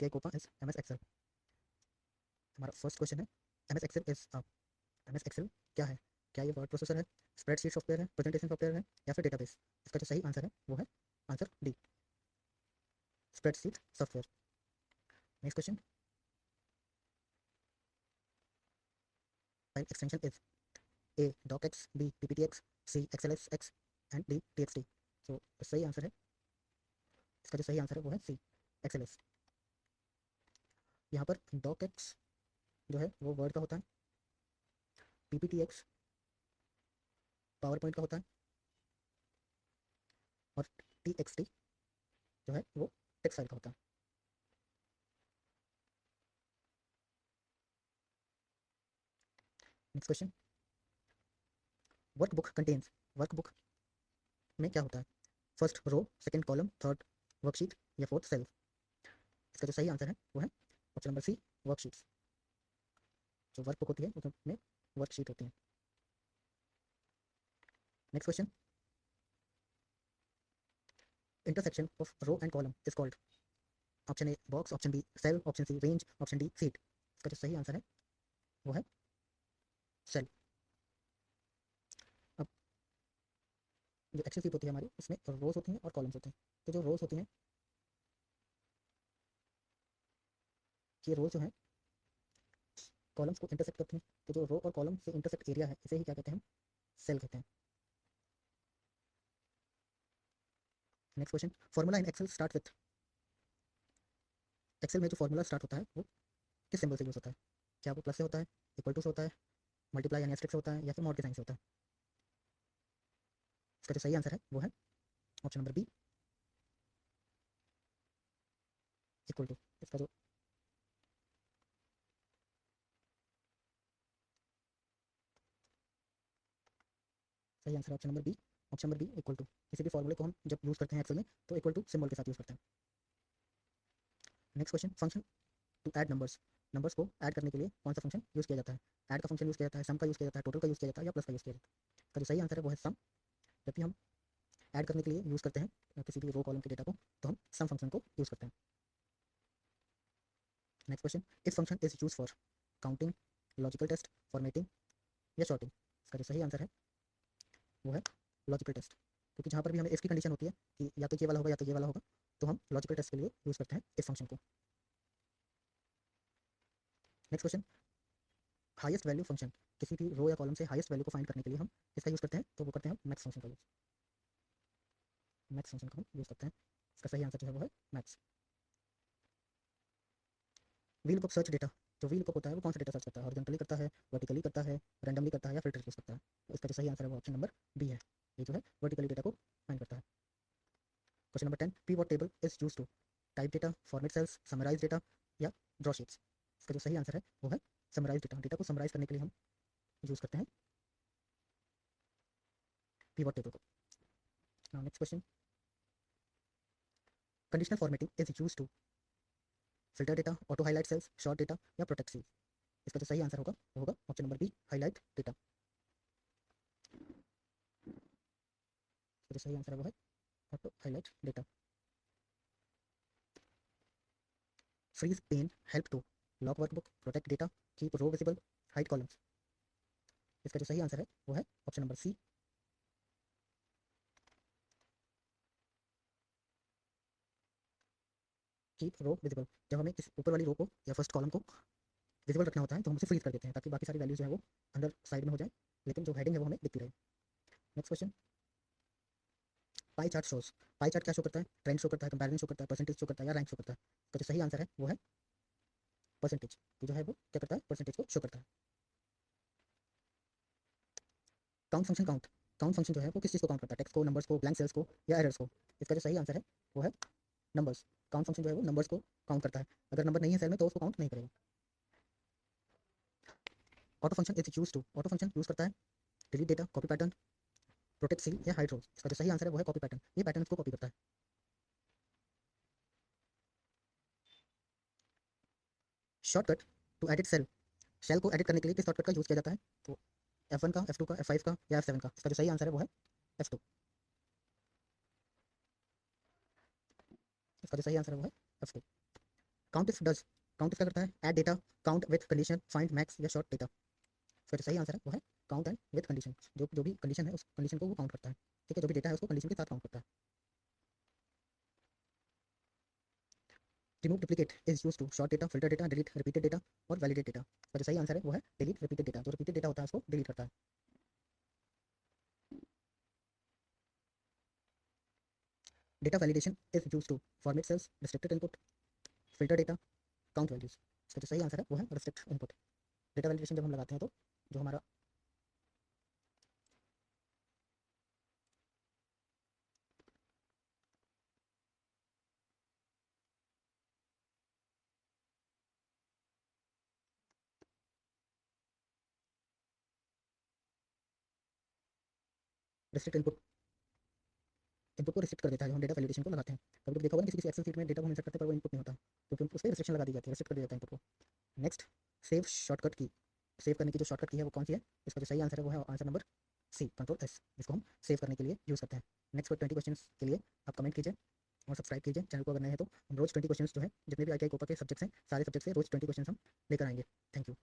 ITI Copa is MS Excel। हमारा first question है MS Excel is MS Excel क्या है? क्या ये वर्ड प्रोसेसर है, स्प्रेडशीट सॉफ्टवेयर है, प्रेजेंटेशन सॉफ्टवेयर है या फिर डेटाबेस? इसका जो सही आंसर है वो है answer D, spreadsheet software. Next question, file extension is A docx, B pptx, C xlsx and D txt। तो सही आंसर है, इसका जो सही आंसर है वो है सी, XLS। यहाँ पर docx जो है वो वर्ड का होता है, pptx पावर पॉइंट का होता है और txt जो है वो टेक्स्ट फाइल का होता है। Next question, workbook contains, workbook में क्या होता है? First row, second column, third worksheet या फोर्थ सेल? इसका जो सही आंसर है वो है ऑप्शन नंबर सी, वर्कशीट्स। जो वर्कबुक होती है उसमें वर्कशीट होती है। Next question, intersection of row and column is called? Option A box, option B cell, option C range, option D sheet. इसका जो सही आंसर है वो है सेल। अब जो एक्सेल शीट होती है हमारी उसमें रोज होती हैं और कॉलम्स होते हैं। तो जो रोज होती हैं, ये रोज जो है कॉलम्स को इंटरसेक्ट करती हैं, तो जो रो और कॉलम से इंटरसेक्ट एरिया है इसे ही क्या कहते हैं? सेल कहते हैं। Next question, formula in Excel start with? Excel में जो फॉर्मूला स्टार्ट होता है वो किस सिंबल से यूज होता है? क्या वो प्लस से होता है, इक्वल टू से होता है, मल्टीप्लाई यानी एस्टेरिस्क से होता है या फिर मॉड के साइन से होता है? इसका जो सही आंसर है वो है option number B, equal to. इसका जो सही आंसर है option number B, option number B equal to. किसी भी फॉर्मूले को हम जब यूज़ करते हैं एक्सेल में तो इक्वल टू सिंबल के साथ यूज़ करते हैं। Next question, function to add numbers, numbers को ऐड करने के लिए कौन सा फंक्शन यूज़ किया जाता है? ऐड का फंक्शन यूज़ किया जाता है, सम का यूज़ किया जाता है, टोटल का यूज़ किया जाता है या प्लस का यूज़ किया जाता है? इसका जो सही आंसर है वो है सम। जब भी हम ऐड करने के लिए यूज़ करते हैं किसी भी रो कॉलम के डेटा को तो हम सम फंक्शन को यूज़ करते हैं। Next question, if function is use for counting, logical test, formatting या शॉर्टिंग? इसका जो सही आंसर है वो है लॉजिकल टेस्ट। क्योंकि जहाँ पर भी हमें इफ की कंडीशन होती है कि या तो ये वाला होगा या तो ये वाला होगा, तो हम लॉजिकल टेस्ट के लिए यूज़ करते हैं इफ फंक्शन को। Next question, highest value function, किसी भी रो या कॉलम से हाईएस्ट वैल्यू को फाइंड करने के लिए हम इसका यूज़ करते हैं, तो वो करते हैं मैक्स फंक्शन का यूज़। मैक्स फंक्शन का हम यूज़ करते हैं। इसका सही आंसर जो है वो है max. Wheel lookup search data, जो व्हील लुकअप होता है वो कौन सा डेटा सर्च करता है? हॉरिजॉन्टली करता है, वर्टिकली करता है, रैंडमली करता है या फिल्टर यूज़ करता है? तो इसका जो सही आंसर है वो ऑप्शन नंबर बी है, ये जो है वर्टिकली डेटा को फाइंड करता है। Question number 10, pivot table is use to type data, format cells, summarise data या ड्रॉ शीट्स? इसका जो सही आंसर है वो है समराइज डेटा। डेटा को समराइज करने के लिए हम यूज़ करते हैं पी वॉट टेबल को। Now next question, conditional formatting is use to filter data, auto highlight cells, sort data या प्रोटेक्ट सेल्स? इसका जो सही आंसर होगा वो होगा option number B, highlight data. इसका जो सही आंसर है वो है auto highlight data. Freeze pane help to lock workbook, protect data, keep row visible, hide columns? इसका जो सही आंसर है वो है option number C, keep row visible. जब हमें किसी ऊपर वाली रो को या फर्स्ट कॉलम को विजिबल रखना होता है तो हम उसे फ्रीज कर देते हैं ताकि बाकी सारी वैल्यूज जो है वो अंदर साइड में हो जाए, लेकिन जो हेडिंग है वो हमें दिखती रहे। Next question, pie chart shows, pie chart क्या शो करता है? ट्रेंड शो करता है, कंपैरिजन शो करता है, परसेंटेज शो करता है या रैंक शो करता है? तो जो सही आंसर है वो है परसेंटेज। तो जो है वो क्या करता है? परसेंटेज को शो करता है। काउंट फंक्शन, काउंट फंक्शन जो है वो किस चीज़ को काउंट करता है? टेक्स्ट को, नंबर्स को, ब्लैंक सेल्स को या एरर्स को? इसका जो सही आंसर है वो है नंबर्स। काउंट फंक्शन जो है वो नंबर्स को काउंट करता है। अगर नंबर नहीं है सेल में तो उसको काउंट नहीं करेगा। Auto function is use to, auto function use करता है delete data, copy pattern, protect cell या हाइड रोज? इसका जो सही आंसर है वो है कॉपी पैटर्न। ये पैटर्न को कॉपी करता है। Shortcut to edit cell, cell को एडिट करने के लिए किस शॉर्टकट का यूज किया जाता है? तो F1 का, F2 का, F5 का या F7 का? इसका जो सही आंसर है वो है F2। इसका जो सही आंसर है वो है F2। काउंटिफ डज, काउंटिफ क्या करता है, add data, count with condition, find max या शॉर्ट डेटा। इसका जो सही आंसर है वो है काउंट एंड विथ कंडीशन, जो भी कंडीशन है उस कंडीशन को वो काउंट करता है, ठीक है, जो भी डेटा है उसको कंडीशन के साथ काउंट करता है। Remove duplicate is use to sort data, filter data, delete repeated data और वैलिडेट डेटा। इसका जो सही आंसर है वो है डिलीट रिपीटेड डेटा, जो रिपीटेड डेटा होता है उसको डिलीट करता है। Data validation is use to format cells, restricted input, filter data, count values. इसका जो सही आंसर है वो है रिस्ट्रिक्ट इनपुट। डेटा वैलिडेशन जब हम लगाते हैं तो जो हमारा रिस्ट्रिक्ट इनपुट, इनपुट को रिस्ट्रिक्ट कर देता है, जो हम डेटा वैलिडेशन को लगाते हैं। कभी कभी देखा होगा ना, किसी किसी एक्सेल शीट में डेटा को हम इंसर्ट करते हैं पर वो इनपुट नहीं होता, क्योंकि उस पर रिस्ट्रिक्शन लगा दी जाती है, रिस्ट्रिक्ट कर दिया जाता है इनपुट को। नेक्स्ट, सेव शॉर्टकट की, सेव करने की जो शॉर्टकट की है वो कौन सी है, इसका जो सही आंसर है वो है answer number C, control S, जिसको हम सेव करने के लिए यूज़ करते हैं। नेक्स्ट 20 क्वेश्चन के लिए आप कमेंट कीजिए और सब्सक्राइब कीजिए चैनल को, अगर नए हैं तो। हम रोज 20 क्वेश्चन जो है, जितने भी ITI कोपा के सब्जेक्ट्स हैं, सारे सब्जेक्ट से रोज 20 क्वेश्चन हम लेकर आएंगे। Thank you.